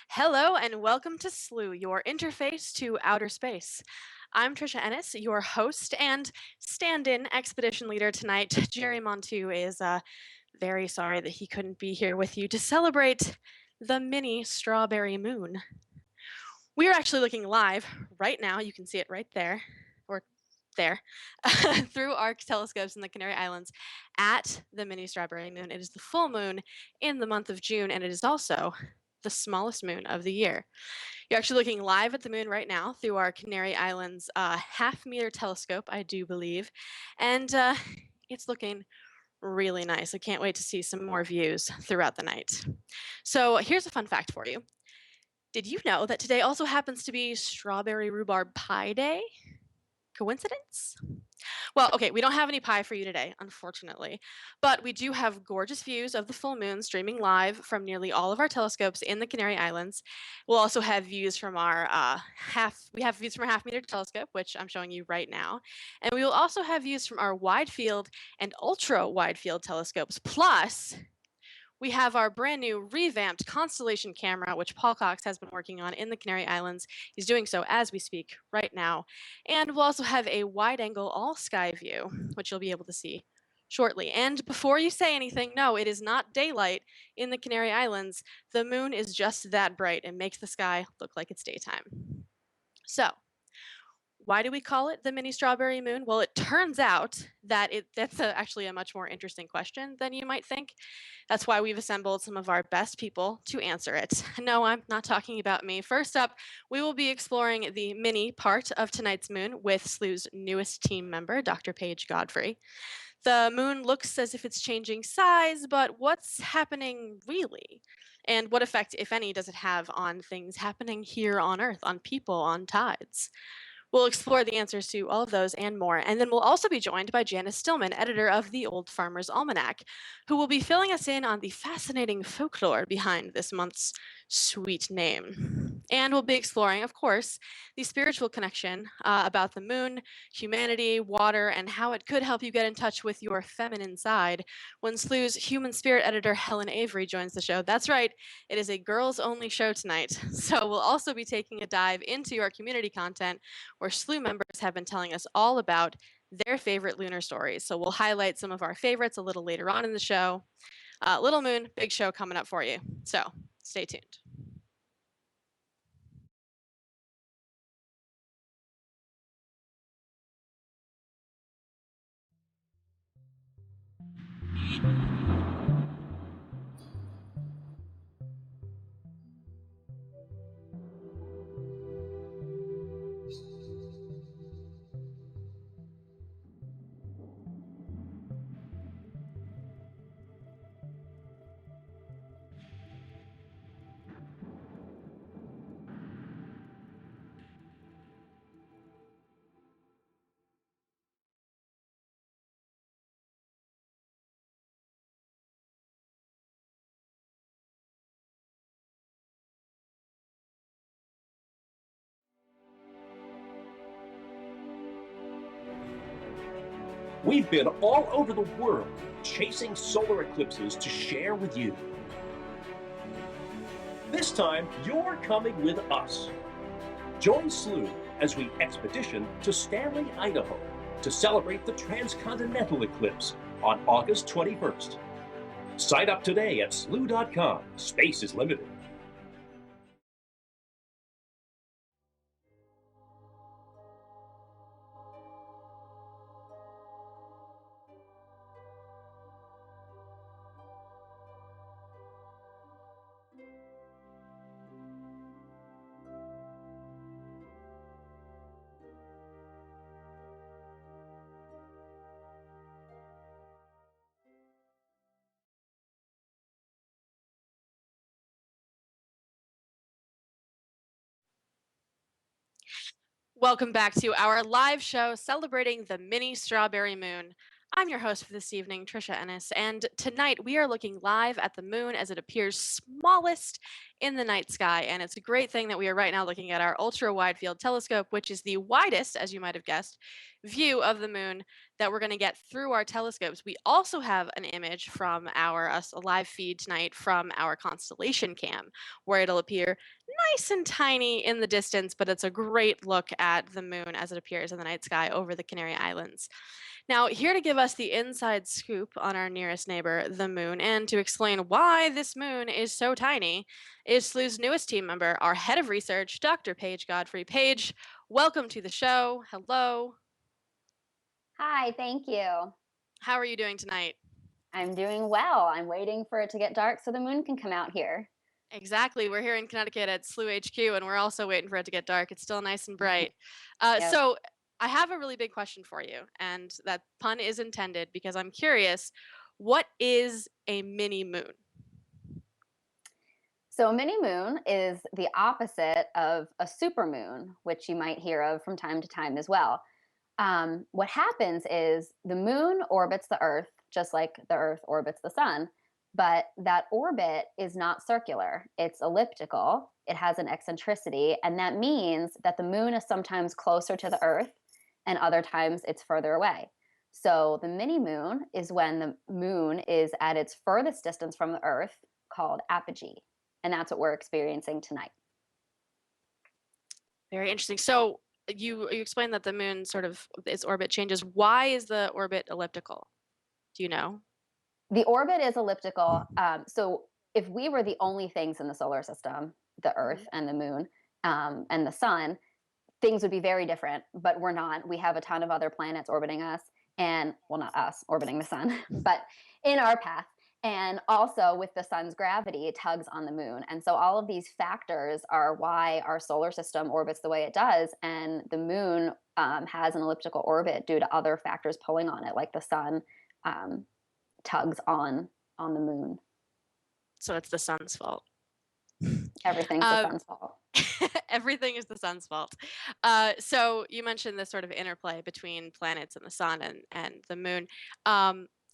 Hello and welcome to Slooh, your interface to outer space. I'm Trisha Ennis, your host and stand-in expedition leader tonight. Jerry Montu is very sorry that he couldn't be here with you to celebrate the mini strawberry moon. We are actually looking live right now. You can see it right there, or there, through our telescopes in the Canary Islands at the mini strawberry moon. It is the full moon in the month of June, and it is also the smallest moon of the year. You're actually looking live at the moon right now through our Canary Islands half-meter telescope, I do believe, and it's looking really nice. I can't wait to see some more views throughout the night. So here's a fun fact for you. Did you know that today also happens to be Strawberry Rhubarb Pie Day? Coincidence? Well, okay, we don't have any pie for you today, unfortunately, but we do have gorgeous views of the full moon streaming live from nearly all of our telescopes in the Canary Islands. We'll also have views from our we have views from our half-meter telescope, which I'm showing you right now, and we will also have views from our wide field and ultra wide field telescopes. Plus, we have our brand new revamped constellation camera, which Paul Cox has been working on in the Canary Islands. He's doing so as we speak right now. And we'll also have a wide angle all sky view, which you'll be able to see shortly. And before you say anything, no, it is not daylight in the Canary Islands. The moon is just that bright and makes the sky look like it's daytime. So, why do we call it the mini strawberry moon? Well, it turns out that that's actually a much more interesting question than you might think. That's why we've assembled some of our best people to answer it. No, I'm not talking about me. First up, we will be exploring the mini part of tonight's moon with Slooh's newest team member, Dr. Paige Godfrey. The moon looks as if it's changing size, but what's happening really? And what effect, if any, does it have on things happening here on Earth, on people, on tides? We'll explore the answers to all of those and more. And then we'll also be joined by Janice Stillman, editor of the Old Farmer's Almanac, who will be filling us in on the fascinating folklore behind this month's sweet name. And we'll be exploring, of course, the spiritual connection about the moon, humanity, water, and how it could help you get in touch with your feminine side when Slooh's human spirit editor Helen Avery joins the show. That's right, it is a girls only show tonight. So we'll also be taking a dive into our community content where Slooh members have been telling us all about their favorite lunar stories. So we'll highlight some of our favorites a little later on in the show. Little Moon, big show coming up for you. So stay tuned. We've been all over the world chasing solar eclipses to share with you. This time, you're coming with us. Join Slooh as we expedition to Stanley, Idaho to celebrate the transcontinental eclipse on August 21st. Sign up today at slooh.com. Space is limited. Welcome back to our live show celebrating the mini strawberry moon. I'm your host for this evening, Trisha Ennis, and tonight we are looking live at the moon as it appears smallest in the night sky. And it's a great thing that we are right now looking at our ultra wide field telescope, which is the widest, as you might have guessed, view of the moon that we're going to get through our telescopes. We also have an image from our us live feed tonight from our constellation cam, where it'll appear nice and tiny in the distance, but it's a great look at the moon as it appears in the night sky over the Canary Islands. Now, here to give us the inside scoop on our nearest neighbor, the moon, and to explain why this moon is so tiny, is Slooh's newest team member, our head of research, Dr. Paige Godfrey. Paige, welcome to the show. Hello. Hi, thank you. How are you doing tonight? I'm doing well. I'm waiting for it to get dark so the moon can come out here. Exactly. We're here in Connecticut at Slooh HQ, and we're also waiting for it to get dark. It's still nice and bright. Yep. So, I have a really big question for you, and that pun is intended because I'm curious. What is a mini moon? So a mini moon is the opposite of a supermoon, which you might hear of from time to time as well. What happens is the moon orbits the Earth just like the Earth orbits the sun, but that orbit is not circular. It's elliptical. It has an eccentricity, and that means that the moon is sometimes closer to the Earth and other times it's further away. So the mini moon is when the moon is at its furthest distance from the Earth, called apogee. And that's what we're experiencing tonight. Very interesting. So you explained that the moon sort of its orbit changes. Why is the orbit elliptical? Do you know? The orbit is elliptical. So if we were the only things in the solar system, the Earth and the moon and the sun, things would be very different, but we're not. We have a ton of other planets orbiting us, and well, not us orbiting the sun, but in our path. And also with the sun's gravity, it tugs on the moon. And so all of these factors are why our solar system orbits the way it does. And the moon has an elliptical orbit due to other factors pulling on it, like the sun tugs on the moon. So it's the sun's fault. Everything's the sun's fault. Everything is the sun's fault. So you mentioned this sort of interplay between planets and the sun and the moon.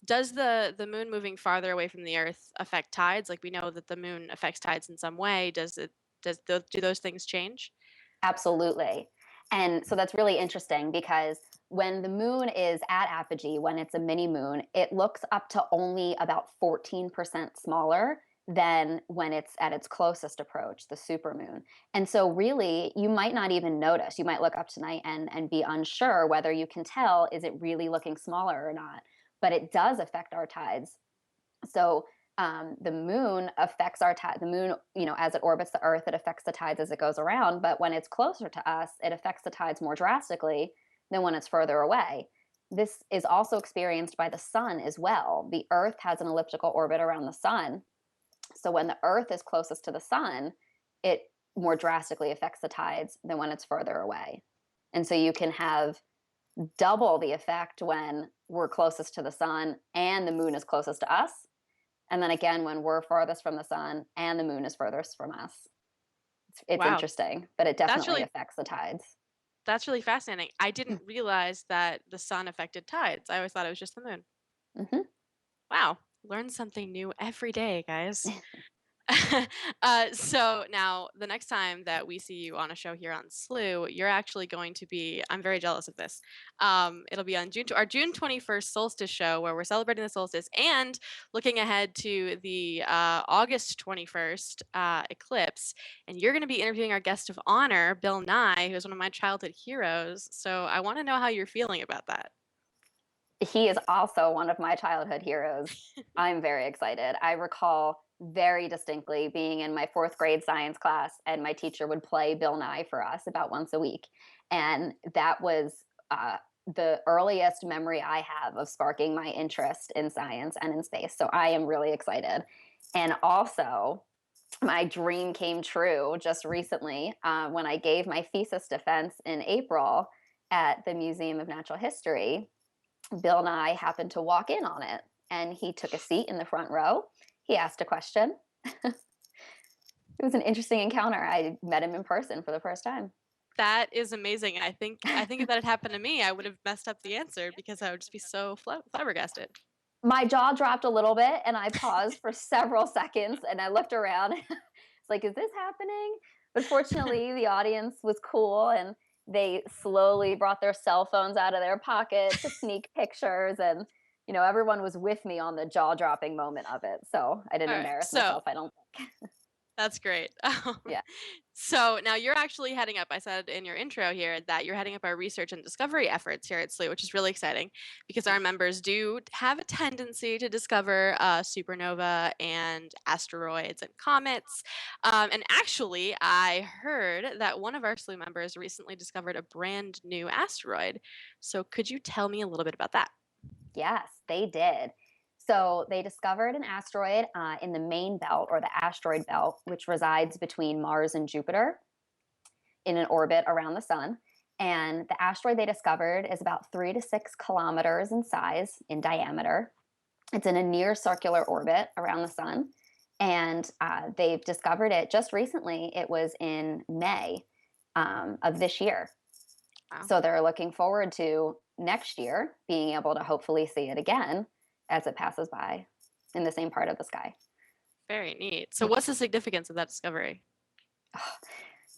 Does the moon moving farther away from the Earth affect tides? Like we know that the moon affects tides in some way. Do those things change? Absolutely. And so that's really interesting because when the moon is at apogee, when it's a mini moon, it looks up to only about 14% smaller than when it's at its closest approach, the supermoon. And so really, you might not even notice. You might look up tonight and be unsure whether you can tell, is it really looking smaller or not? But it does affect our tides. So the moon affects our tide. The moon, as it orbits the Earth, it affects the tides as it goes around. But when it's closer to us, it affects the tides more drastically than when it's further away. This is also experienced by the sun as well. The Earth has an elliptical orbit around the sun. So when the Earth is closest to the sun, it more drastically affects the tides than when it's further away. And so you can have double the effect when we're closest to the sun and the moon is closest to us. And then again, when we're farthest from the sun and the moon is furthest from us. It's Wow. interesting, but it definitely affects the tides. That's really fascinating. I didn't realize that the sun affected tides. I always thought it was just the moon. Mm-hmm. Wow. Learn something new every day, guys. So now the next time that we see you on a show here on Slooh, you're actually going to be, I'm very jealous of this. It'll be on our June 21st solstice show where we're celebrating the solstice and looking ahead to the August 21st eclipse. And you're going to be interviewing our guest of honor, Bill Nye, who is one of my childhood heroes. So I want to know how you're feeling about that. He is also one of my childhood heroes. I'm very excited. I recall very distinctly being in my fourth grade science class, and my teacher would play Bill Nye for us about once a week. And that was the earliest memory I have of sparking my interest in science and in space. So I am really excited. And also, my dream came true just recently when I gave my thesis defense in April at the Museum of Natural History. Bill Nye happened to walk in on it, and he took a seat in the front row. He asked a question. It was an interesting encounter. I met him in person for the first time. That is amazing. I think if that had happened to me, I would have messed up the answer because I would just be so flabbergasted. My jaw dropped a little bit, and I paused for several seconds, and I looked around. It's like, is this happening? But fortunately, the audience was cool, and they slowly brought their cell phones out of their pocket to sneak pictures, and everyone was with me on the jaw-dropping moment of it. So I didn't All right. embarrass So myself, I don't think. that's great. Yeah. So now you're actually heading up, I said in your intro here that you're heading up our research and discovery efforts here at Slooh, which is really exciting because our members do have a tendency to discover supernova and asteroids and comets. And actually, I heard that one of our Slooh members recently discovered a brand new asteroid. So could you tell me a little bit about that? Yes, they did. So they discovered an asteroid in the main belt, or the asteroid belt, which resides between Mars and Jupiter in an orbit around the sun. And the asteroid they discovered is about 3 to 6 kilometers in size, in diameter. It's in a near circular orbit around the sun. And they've discovered it just recently. It was in May of this year. Wow. So they're looking forward to next year being able to hopefully see it again as it passes by in the same part of the sky. Very neat. So what's the significance of that discovery?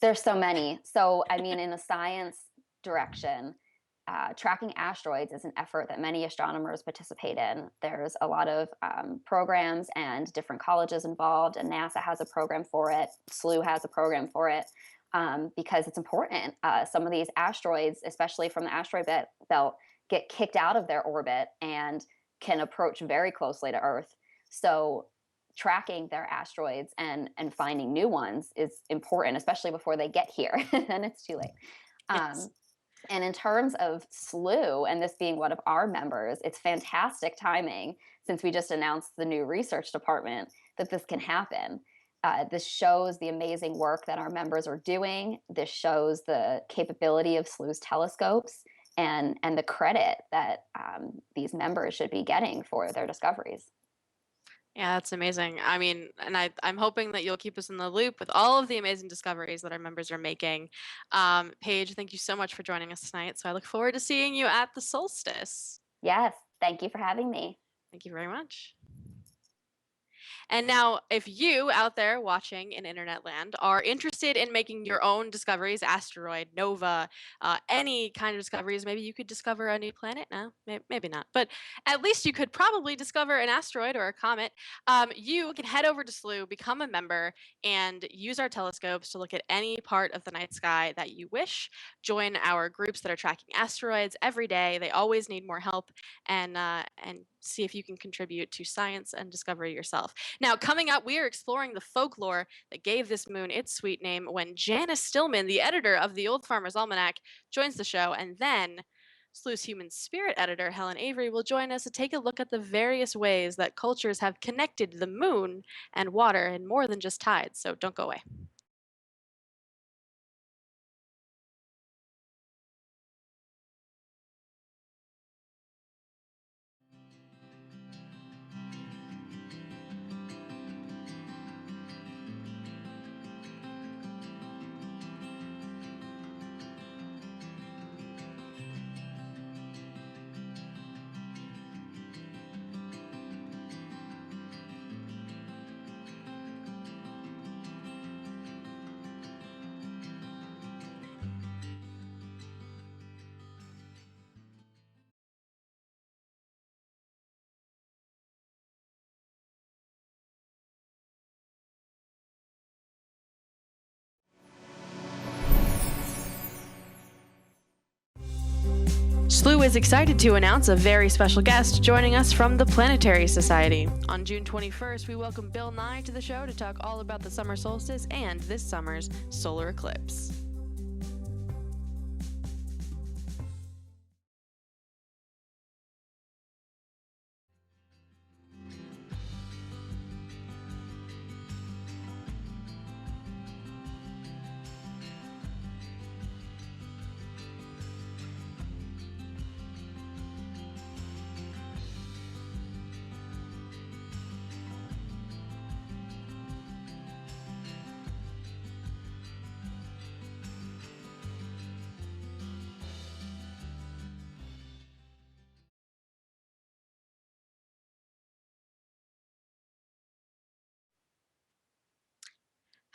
There's so many. So, I mean, in a science direction, tracking asteroids is an effort that many astronomers participate in. There's a lot of programs and different colleges involved, and NASA has a program for it. Slooh has a program for it because it's important. Some of these asteroids, especially from the asteroid belt, get kicked out of their orbit and can approach very closely to Earth. So tracking their asteroids and finding new ones is important, especially before they get here. Then it's too late. Yes. And in terms of Slooh, and this being one of our members, it's fantastic timing since we just announced the new research department that this can happen. This shows the amazing work that our members are doing. This shows the capability of Slooh's telescopes and the credit that these members should be getting for their discoveries. Yeah, that's amazing. I mean, and I'm hoping that you'll keep us in the loop with all of the amazing discoveries that our members are making. Paige, thank you so much for joining us tonight. So I look forward to seeing you at the solstice. Yes, thank you for having me. Thank you very much. And now, if you out there watching in internet land are interested in making your own discoveries, asteroid, nova, any kind of discoveries, maybe you could discover a new planet. No, maybe not. But at least you could probably discover an asteroid or a comet. You can head over to Slooh, become a member, and use our telescopes to look at any part of the night sky that you wish. Join our groups that are tracking asteroids every day. They always need more help, and see if you can contribute to science and discovery yourself. Now, coming up, we are exploring the folklore that gave this moon its sweet name when Janice Stillman, the editor of the Old Farmer's Almanac, joins the show. And then Sleuth's human spirit editor, Helen Avery, will join us to take a look at the various ways that cultures have connected the moon and water in more than just tides. So don't go away. Slooh is excited to announce a very special guest joining us from the Planetary Society. On June 21st, we welcome Bill Nye to the show to talk all about the summer solstice and this summer's solar eclipse.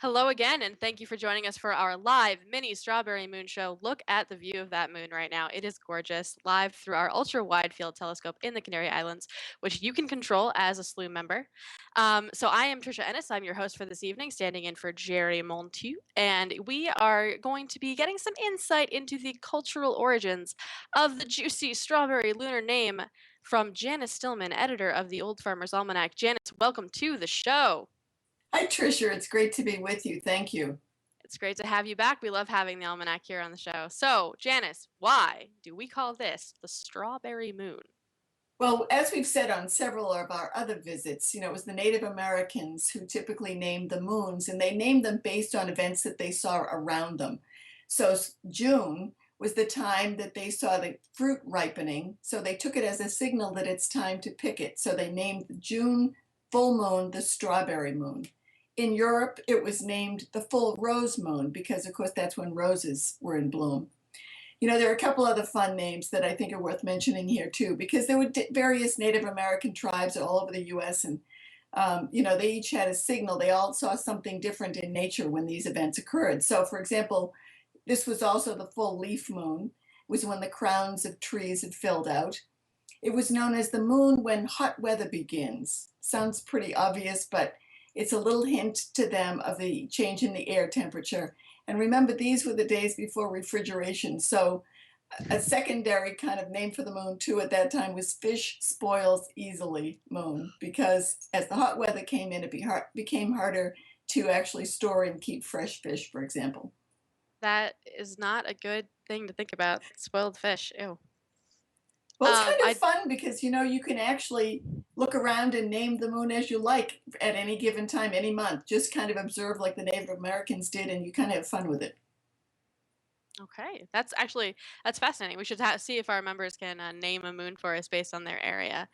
Hello again, and thank you for joining us for our live mini strawberry moon show. Look at the view of that moon right now. It is gorgeous, live through our ultra wide field telescope in the Canary Islands, which you can control as a Slooh member. So I am Trisha Ennis. I'm your host for this evening, standing in for Jerry Monteau, and we are going to be getting some insight into the cultural origins of the juicy strawberry lunar name from Janice Stillman, editor of the Old Farmer's Almanac. Janice, welcome to the show. Hi, Trisha. It's great to be with you. Thank you. It's great to have you back. We love having the almanac here on the show. So, Janice, why do we call this the strawberry moon? Well, as we've said on several of our other visits, it was the Native Americans who typically named the moons, and they named them based on events that they saw around them. So June was the time that they saw the fruit ripening, so they took it as a signal that it's time to pick it. So they named the June full moon the strawberry moon. In Europe, it was named the full rose moon because, of course, that's when roses were in bloom. There are a couple other fun names that I think are worth mentioning here, too, because there were various Native American tribes all over the U.S., and, they each had a signal. They all saw something different in nature when these events occurred. So, for example, this was also the full leaf moon, was when the crowns of trees had filled out. It was known as the moon when hot weather begins. Sounds pretty obvious, but it's a little hint to them of the change in the air temperature. And remember, these were the days before refrigeration. So a secondary kind of name for the moon, too, at that time was fish spoils easily moon, because as the hot weather came in, it became harder to actually store and keep fresh fish, for example. That is not a good thing to think about. Spoiled fish. Ew. Well, it's kind of fun because, you can actually look around and name the moon as you like at any given time, any month. Just kind of observe like the Native Americans did, and you kind of have fun with it. Okay, that's fascinating. We should see if our members can name a moon for us based on their area.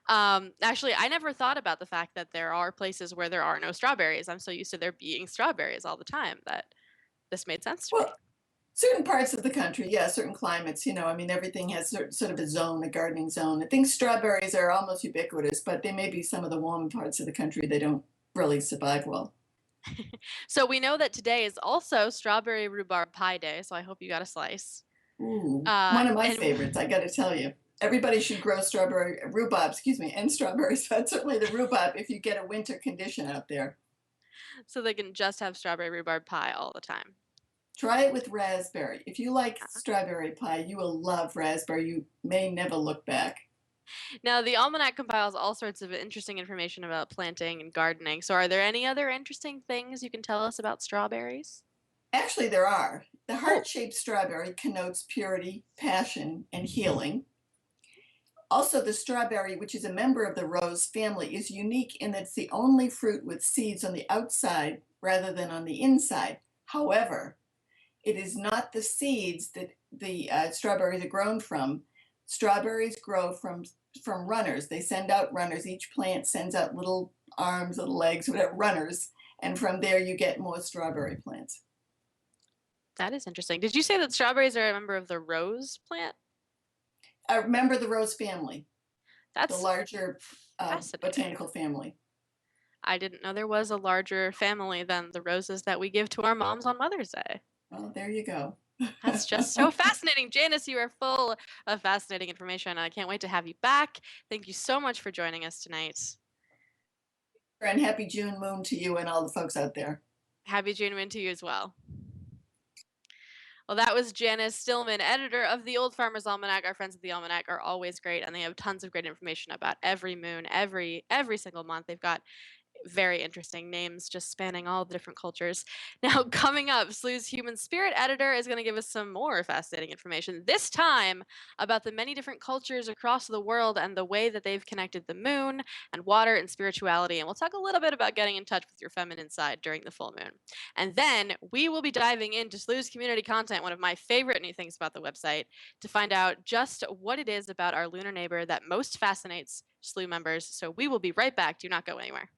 Actually, I never thought about the fact that there are places where there are no strawberries. I'm so used to there being strawberries all the time that this made sense to me. Well, certain parts of the country, yeah, certain climates, everything has sort of a zone, a gardening zone. I think strawberries are almost ubiquitous, but they may be some of the warm parts of the country they don't really survive well. So we know that today is also strawberry rhubarb pie day, so I hope you got a slice. Ooh, one of my favorites, I got to tell you. Everybody should grow rhubarb, and strawberries, but certainly the rhubarb if you get a winter condition out there. So they can just have strawberry rhubarb pie all the time. Try it with raspberry. If you like strawberry pie, you will love raspberry. You may never look back. Now, the almanac compiles all sorts of interesting information about planting and gardening. So are there any other interesting things you can tell us about strawberries? Actually, there are. The heart-shaped strawberry connotes purity, passion, and healing. Also, the strawberry, which is a member of the rose family, is unique in that it's the only fruit with seeds on the outside rather than on the inside. However, it is not the seeds that the strawberries are grown from. Strawberries grow from runners. They send out runners. Each plant sends out little arms, little legs, whatever, runners. And from there, you get more strawberry plants. That is interesting. Did you say that strawberries are a member of the rose plant? A member of the rose family. That's the larger botanical family. I didn't know there was a larger family than the roses that we give to our moms on Mother's Day. Well, there you go. That's just so fascinating. Janice, you are full of fascinating information. I can't wait to have you back. Thank you so much for joining us tonight. And happy June moon to you and all the folks out there. Happy June moon to you as well. Well, that was Janice Stillman, editor of the Old Farmer's Almanac. Our friends at the Almanac are always great, and they have tons of great information about every moon, every single month. They've got very interesting names just spanning all the different cultures. Now, coming up, Slooh's Human Spirit editor is going to give us some more fascinating information, this time about the many different cultures across the world and the way that they've connected the moon and water and spirituality. And we'll talk a little bit about getting in touch with your feminine side during the full moon. And then we will be diving into Slooh's community content, one of my favorite new things about the website, to find out just what it is about our lunar neighbor that most fascinates Slooh members. So we will be right back. Do not go anywhere.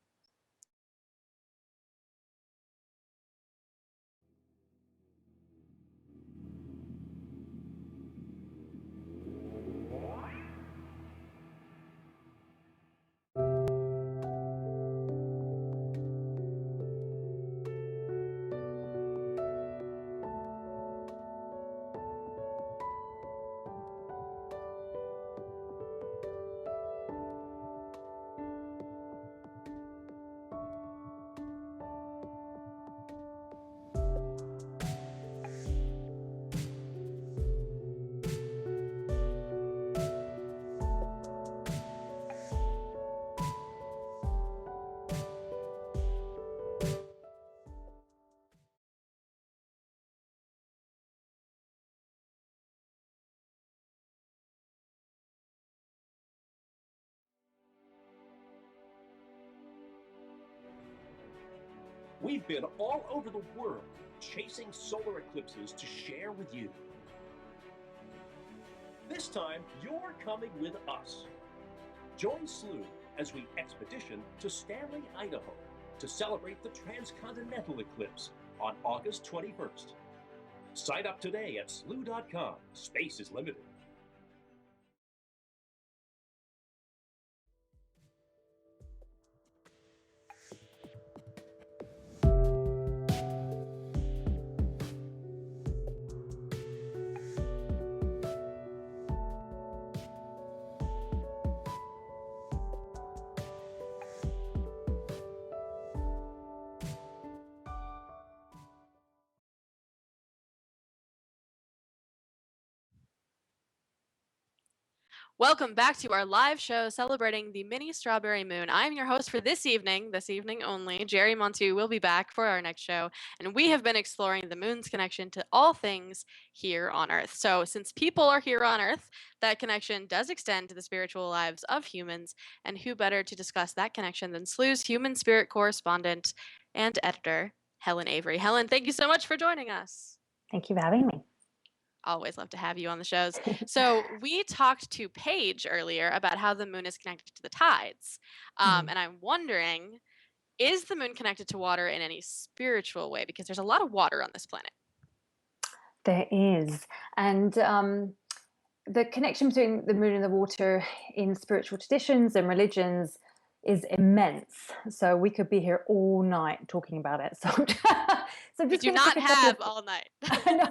We've been all over the world chasing solar eclipses to share with you. This time, you're coming with us. Join Slooh as we expedition to Stanley, Idaho to celebrate the transcontinental eclipse on August 21st. Sign up today at slooh.com. Space is limited. Welcome back to our live show celebrating the mini strawberry moon. I'm your host for this evening only. Jerry Montu will be back for our next show, and we have been exploring the moon's connection to all things here on Earth. So, since people are here on Earth, that connection does extend to the spiritual lives of humans, and who better to discuss that connection than Slooh's human spirit correspondent and editor, Helen Avery. Helen, thank you so much for joining us. Thank you for having me. Always love to have you on the shows. So we talked to Paige earlier about how the moon is connected to the tides. And I'm wondering, is the moon connected to water in any spiritual way? Because there's a lot of water on this planet. There is. And the connection between the moon and the water in spiritual traditions and religions is immense. So we could be here all night talking about it. So I'm just do not have all night. I know.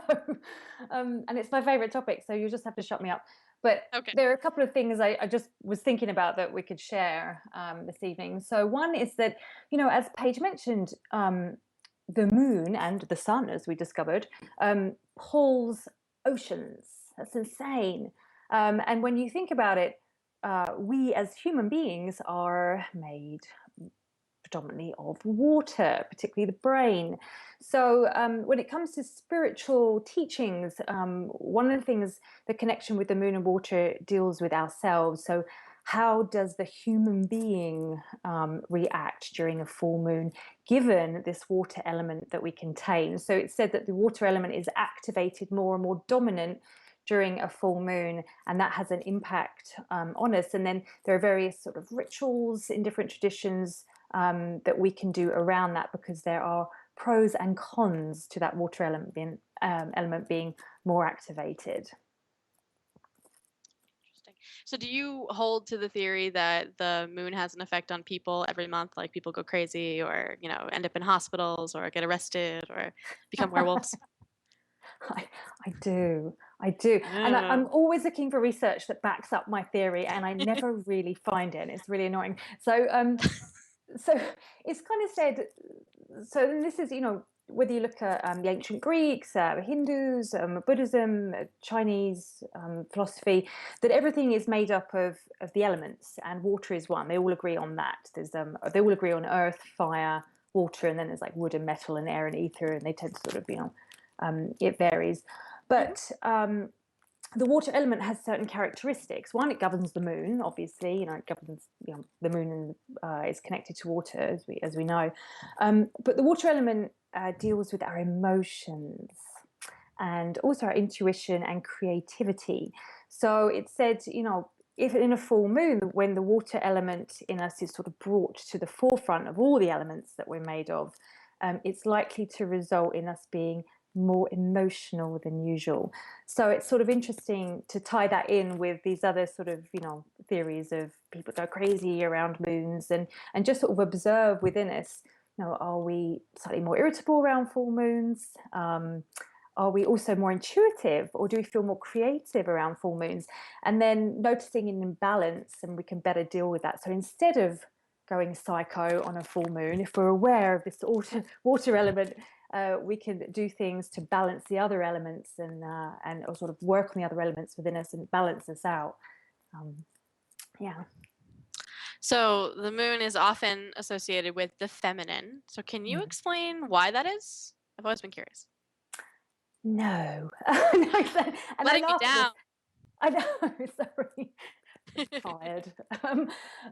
And it's my favorite topic, so you just have to shut me up. But okay. There are a couple of things I just was thinking about that we could share this evening. So one is that, as Paige mentioned, the moon and the sun, as we discovered, pulls oceans. That's insane. And when you think about it, we as human beings are made predominantly of water, particularly the brain. So when it comes to spiritual teachings, one of the things, the connection with the moon and water deals with ourselves. So how does the human being react during a full moon, given this water element that we contain? So it's said that the water element is activated more and more dominant during a full moon, and that has an impact on us. And then there are various sort of rituals in different traditions that we can do around that, because there are pros and cons to that water element being more activated. Interesting. So do you hold to the theory that the moon has an effect on people every month, like people go crazy or, end up in hospitals or get arrested or become werewolves? I do. And I'm always looking for research that backs up my theory, and I never really find it. It's really annoying. So it's kind of said, so this is, whether you look at the ancient Greeks, Hindus, Buddhism, Chinese philosophy, that everything is made up of the elements, and water is one. They all agree on that. They all agree on earth, fire, water, and then there's like wood and metal and air and ether, and they tend to sort of, it varies. But the water element has certain characteristics. One, it governs the moon, obviously. It governs, the moon is connected to water, as we know. But the water element deals with our emotions and also our intuition and creativity. So it said, if in a full moon, when the water element in us is sort of brought to the forefront of all the elements that we're made of, it's likely to result in us being more emotional than usual. So it's sort of interesting to tie that in with these other sort of, theories of people go crazy around moons, and just sort of observe within us, are we slightly more irritable around full moons? Are we also more intuitive, or do we feel more creative around full moons? And then noticing an imbalance, and we can better deal with that. So instead of going psycho on a full moon, if we're aware of this water element, we can do things to balance the other elements and or sort of work on the other elements within us and balance us out. Yeah. So the moon is often associated with the feminine. So can you explain why that is? I've always been curious. No. And letting me down. I know, sorry. Tired.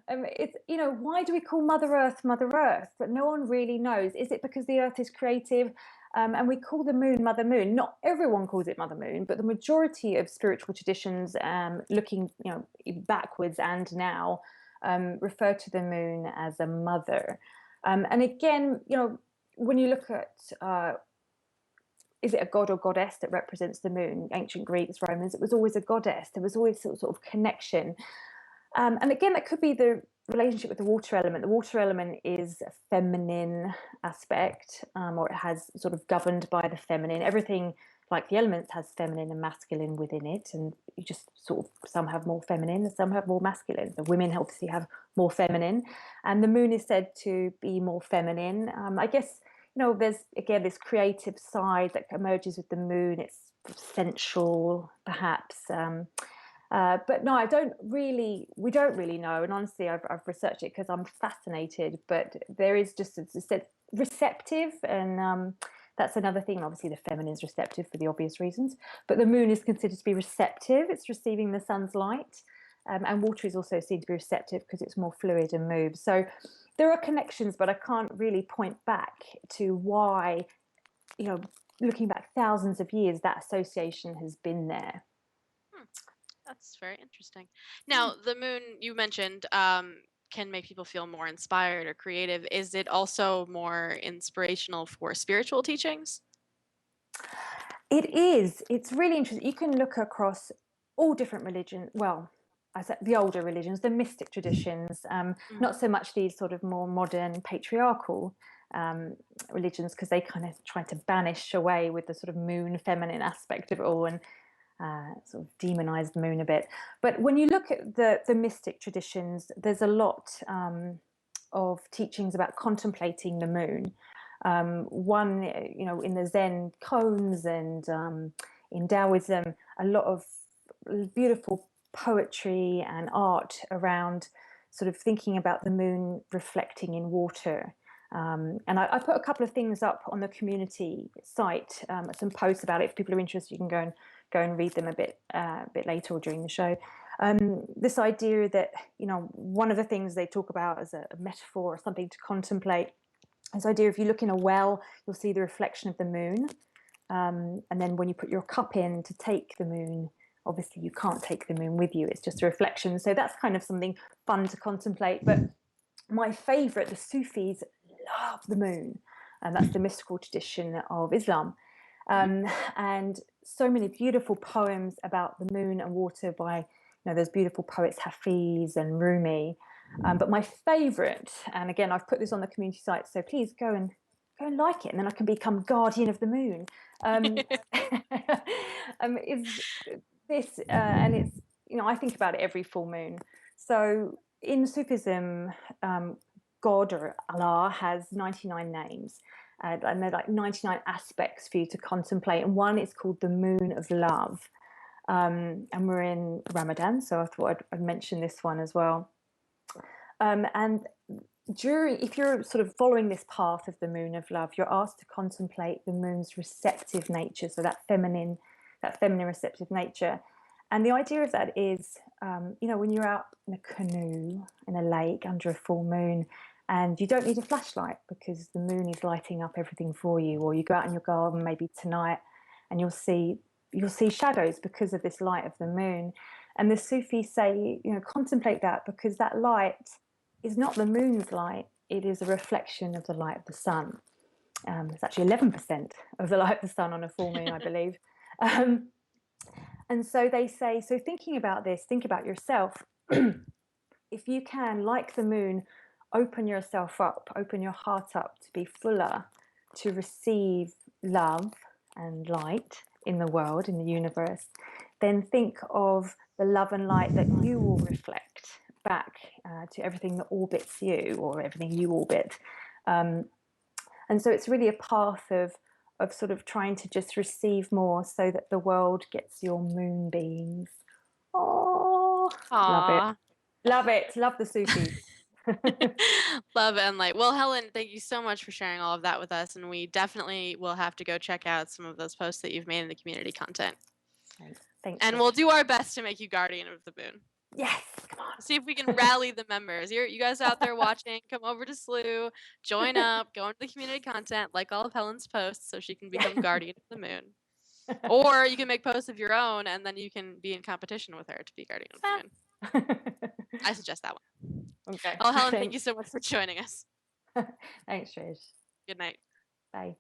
It's, why do we call Mother Earth Mother Earth? But no one really knows. Is it because the Earth is creative? And we call the moon Mother Moon. Not everyone calls it Mother Moon, but the majority of spiritual traditions, looking, backwards and now, refer to the moon as a mother. And again, when you look at is it a god or goddess that represents the moon? Ancient Greeks, Romans, it was always a goddess. There was always sort of connection. And again, that could be the relationship with the water element. The water element is a feminine aspect, or it has sort of governed by the feminine. Everything like the elements has feminine and masculine within it. And you just sort of, some have more feminine and some have more masculine. The women obviously have more feminine. And the moon is said to be more feminine. I guess, there's again this creative side that emerges with the moon. It's sensual, perhaps. But no, we don't really know. And honestly, I've researched it because I'm fascinated. But there is just, as I said, receptive. And that's another thing. Obviously, the feminine is receptive for the obvious reasons. But the moon is considered to be receptive. It's receiving the sun's light. And water is also seen to be receptive because it's more fluid and moves. So there are connections, but I can't really point back to why, looking back thousands of years, that association has been there. That's very interesting. Now, the moon you mentioned can make people feel more inspired or creative. Is it also more inspirational for spiritual teachings? It is. It's really interesting. You can look across all different religions. Well, I said the older religions, the mystic traditions, not so much these sort of more modern patriarchal religions, because they kind of try to banish away with the sort of moon feminine aspect of it all and sort of demonize the moon a bit. But when you look at the mystic traditions, there's a lot of teachings about contemplating the moon. One, in the Zen koans and in Taoism, a lot of beautiful poetry and art around sort of thinking about the moon reflecting in water. And I put a couple of things up on the community site, some posts about it. If people are interested, you can go and read them a bit later or during the show. This idea that, one of the things they talk about as a metaphor or something to contemplate, this idea if you look in a well, you'll see the reflection of the moon. And then when you put your cup in to take the moon, obviously you can't take the moon with you. It's just a reflection. So that's kind of something fun to contemplate. But my favorite, the Sufis love the moon. And that's the mystical tradition of Islam. And so many beautiful poems about the moon and water by, those beautiful poets Hafiz and Rumi. But my favorite, and again, I've put this on the community site, so please go and like it, and then I can become guardian of the moon. Is this, and it's, I think about it every full moon. So in Sufism, God or Allah has 99 names. And they're like 99 aspects for you to contemplate. And one is called the moon of love. And we're in Ramadan, so I thought I'd mention this one as well. And if you're sort of following this path of the moon of love, you're asked to contemplate the moon's receptive nature, so that feminine receptive nature. And the idea of that is, when you're out in a canoe in a lake under a full moon, and you don't need a flashlight because the moon is lighting up everything for you, or you go out in your garden maybe tonight and you'll see shadows because of this light of the moon. And the Sufis say, contemplate that, because that light is not the moon's light, it is a reflection of the light of the sun. It's actually 11% of the light of the sun on a full moon, I believe. And so they say, so thinking about this, think about yourself. If you can, like the moon, open yourself up, open your heart up to be fuller, to receive love and light in the world, in the universe, then think of the love and light that you will reflect back to everything that orbits you, or everything you orbit. And so it's really a path of sort of trying to just receive more so that the world gets your moonbeams. Oh, love it. Love it. Love the Sufis. Love and light. Well, Helen, thank you so much for sharing all of that with us. And we definitely will have to go check out some of those posts that you've made in the community content. Thanks. And we'll do our best to make you guardian of the moon. Yes, come on. See if we can rally the members. You guys out there watching, come over to Slooh, join up, go into the community content, like all of Helen's posts so she can become guardian of the moon. Or you can make posts of your own and then you can be in competition with her to be guardian of the moon. I suggest that one. Okay. Oh, Helen, thank you so much for joining us. Thanks, Trish. Good night. Bye.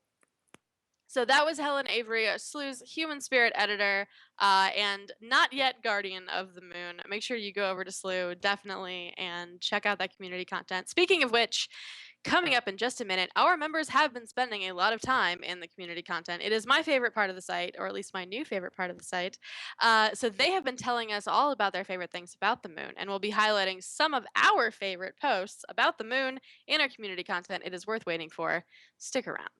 So that was Helen Avery, Slooh's human spirit editor, and not yet guardian of the moon. Make sure you go over to Slooh, definitely, and check out that community content. Speaking of which, coming up in just a minute, our members have been spending a lot of time in the community content. It is my favorite part of the site, or at least my new favorite part of the site. So they have been telling us all about their favorite things about the moon, and we'll be highlighting some of our favorite posts about the moon in our community content. It is worth waiting for. Stick around.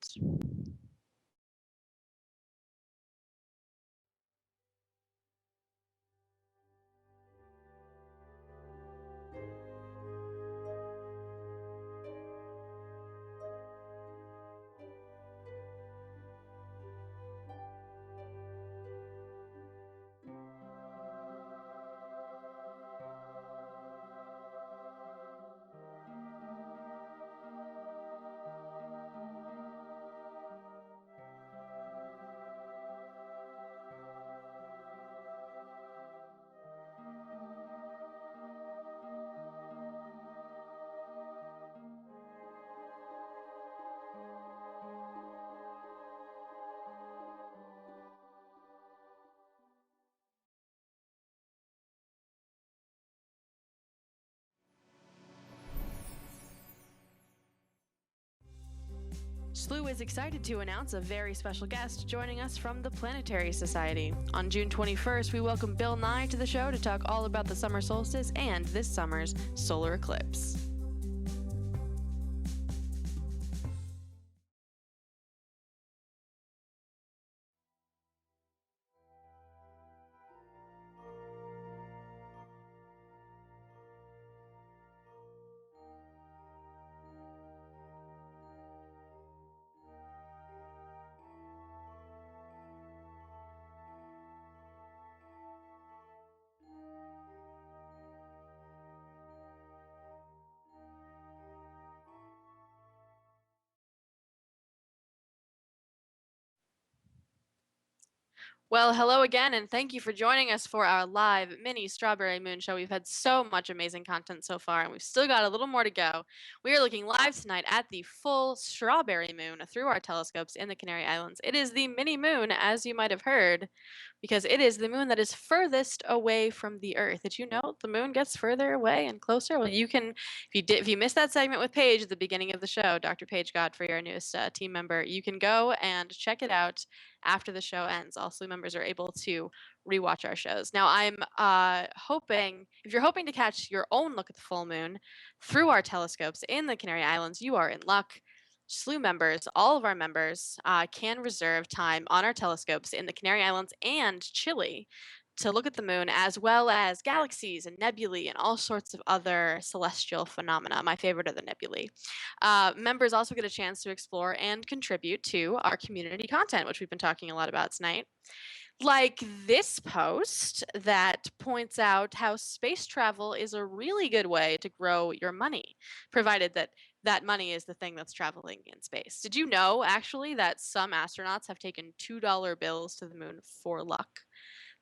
Slooh is excited to announce a very special guest joining us from the Planetary Society. On June 21st, we welcome Bill Nye to the show to talk all about the summer solstice and this summer's solar eclipse. Well, hello again, and thank you for joining us for our live mini Strawberry Moon show. We've had so much amazing content so far, and we've still got a little more to go. We are looking live tonight at the full strawberry moon through our telescopes in the Canary Islands. It is the mini moon, as you might have heard, because it is the moon that is furthest away from the Earth. Did you know the moon gets further away and closer? Well, you can, if you missed that segment with Paige at the beginning of the show, Dr. Paige Godfrey, our newest team member, you can go and check it out after the show ends. All Slooh members are able to rewatch our shows. Now, I'm hoping, if you're hoping to catch your own look at the full moon through our telescopes in the Canary Islands, you are in luck. Slooh members, all of our members, can reserve time on our telescopes in the Canary Islands and Chile to look at the moon, as well as galaxies and nebulae and all sorts of other celestial phenomena. My favorite are the nebulae. Members also get a chance to explore and contribute to our community content, which we've been talking a lot about tonight. Like this post that points out how space travel is a really good way to grow your money, provided that that money is the thing that's traveling in space. Did you know, actually, that some astronauts have taken $2 bills to the moon for luck?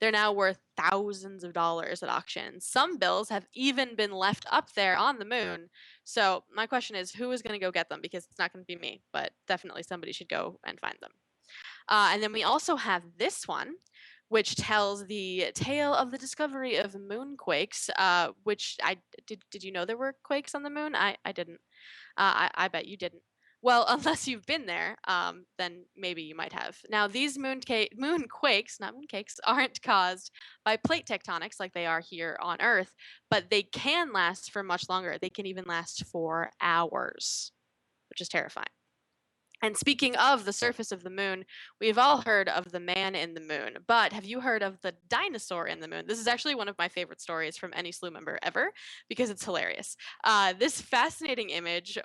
They're now worth thousands of dollars at auction. Some bills have even been left up there on the moon. So my question is, who is going to go get them? Because it's not going to be me, but definitely somebody should go and find them. And then we also have this one, which tells the tale of the discovery of moonquakes, which did you know there were quakes on the moon? I didn't. I bet you didn't. Well, unless you've been there, then maybe you might have. Now, these moonquakes, not mooncakes, aren't caused by plate tectonics like they are here on Earth, but they can last for much longer. They can even last for hours, which is terrifying. And speaking of the surface of the moon, we've all heard of the man in the moon, but have you heard of the dinosaur in the moon? This is actually one of my favorite stories from any Slooh member ever because it's hilarious. This fascinating image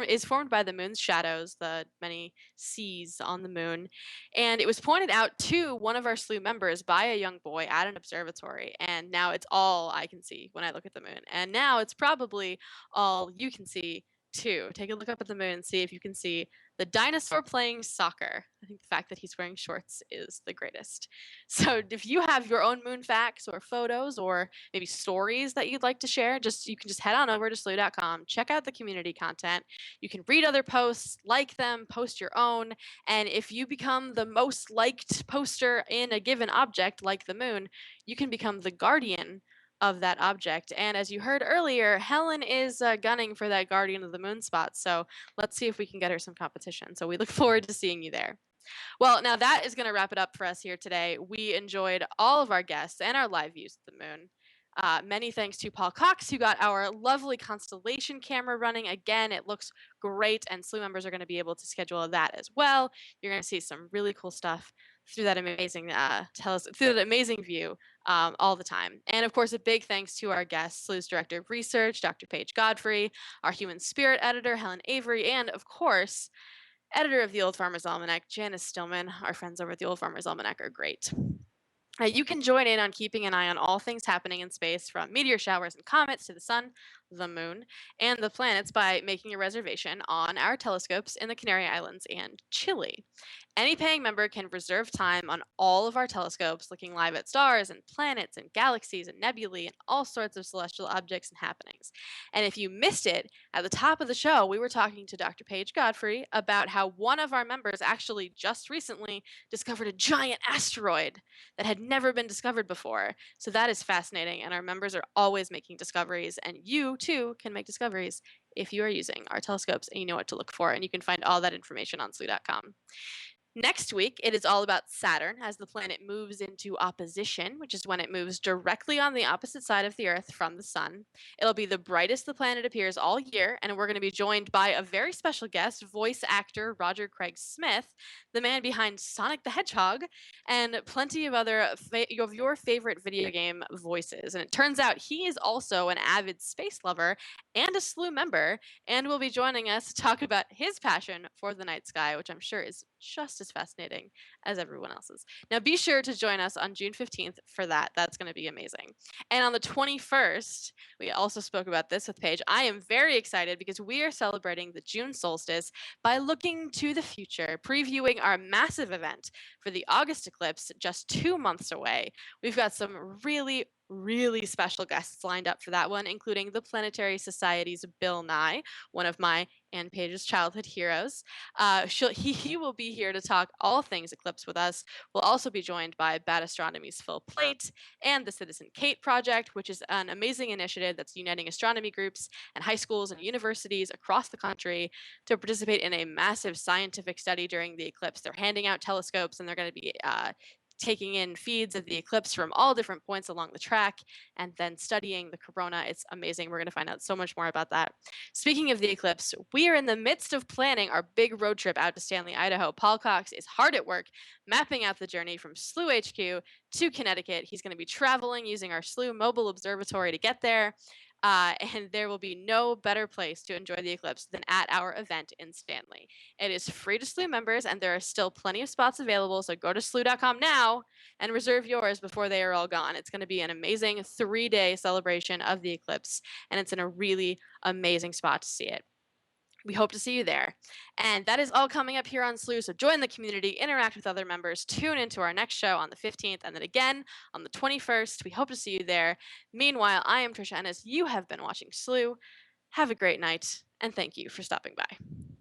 is formed by the moon's shadows, the many seas on the moon, and it was pointed out to one of our Slooh members by a young boy at an observatory, and now it's all I can see when I look at the moon. And now it's probably all you can see too. Take a look up at the moon and see if you can see the dinosaur playing soccer. I think the fact that he's wearing shorts is the greatest. So if you have your own moon facts or photos or maybe stories that you'd like to share, you can just head on over to slooh.com, check out the community content. You can read other posts, like them, post your own, and if you become the most liked poster in a given object like the moon, you can become the guardian of that object. And as you heard earlier, Helen is gunning for that Guardian of the Moon spot. So let's see if we can get her some competition. So we look forward to seeing you there. Well, now that is going to wrap it up for us here today. We enjoyed all of our guests and our live views of the moon. Many thanks to Paul Cox, who got our lovely constellation camera running. Again, it looks great, and Slooh members are going to be able to schedule that as well. You're going to see some really cool stuff through that amazing through that amazing view all the time. And of course, a big thanks to our guests, Slooh's Director of Research, Dr. Paige Godfrey, our Human Spirit Editor, Helen Avery, and of course, Editor of the Old Farmer's Almanac, Janice Stillman. Our friends over at the Old Farmer's Almanac are great. You can join in on keeping an eye on all things happening in space, from meteor showers and comets to the sun, the moon, and the planets by making a reservation on our telescopes in the Canary Islands and Chile. Any paying member can reserve time on all of our telescopes, looking live at stars and planets and galaxies and nebulae and all sorts of celestial objects and happenings. And if you missed it, at the top of the show, we were talking to Dr. Paige Godfrey about how one of our members actually just recently discovered a giant asteroid that had never been discovered before. So that is fascinating, and our members are always making discoveries, and you too can make discoveries if you are using our telescopes and you know what to look for, and you can find all that information on slooh.com. Next week, it is all about Saturn as the planet moves into opposition, which is when it moves directly on the opposite side of the Earth from the Sun. It'll be the brightest the planet appears all year, and we're going to be joined by a very special guest, voice actor Roger Craig Smith, the man behind Sonic the Hedgehog, and plenty of other of your favorite video game voices. And it turns out he is also an avid space lover and a Slooh member, and will be joining us to talk about his passion for the night sky, which I'm sure is just as fascinating as everyone else's. Now, be sure to join us on June 15th for that. That's going to be amazing. And on the 21st, we also spoke about this with Paige. I am very excited because we are celebrating the June solstice by looking to the future, previewing our massive event for the August eclipse just 2 months away. We've got some really special guests lined up for that one, including the Planetary Society's Bill Nye, one of my and Paige's childhood heroes. He will be here to talk all things eclipse with us. We'll also be joined by Bad Astronomy's Phil Plait and the Citizen Kate Project, which is an amazing initiative that's uniting astronomy groups and high schools and universities across the country to participate in a massive scientific study during the eclipse. They're handing out telescopes, and they're going to be taking in feeds of the eclipse from all different points along the track and then studying the corona. It's amazing. We're going to find out so much more about that. Speaking of the eclipse, we are in the midst of planning our big road trip out to Stanley, Idaho. Paul Cox is hard at work mapping out the journey from Slooh HQ to Connecticut. He's going to be traveling using our Slooh mobile observatory to get there. And there will be no better place to enjoy the eclipse than at our event in Stanley. It is free to Slooh members, and there are still plenty of spots available, so go to slooh.com now and reserve yours before they are all gone. It's going to be an amazing 3-day celebration of the eclipse, and it's in a really amazing spot to see it. We hope to see you there. And that is all coming up here on Slooh. So join the community, interact with other members, tune into our next show on the 15th, and then again on the 21st. We hope to see you there. Meanwhile, I am Trisha Ennis. You have been watching Slooh. Have a great night, and thank you for stopping by.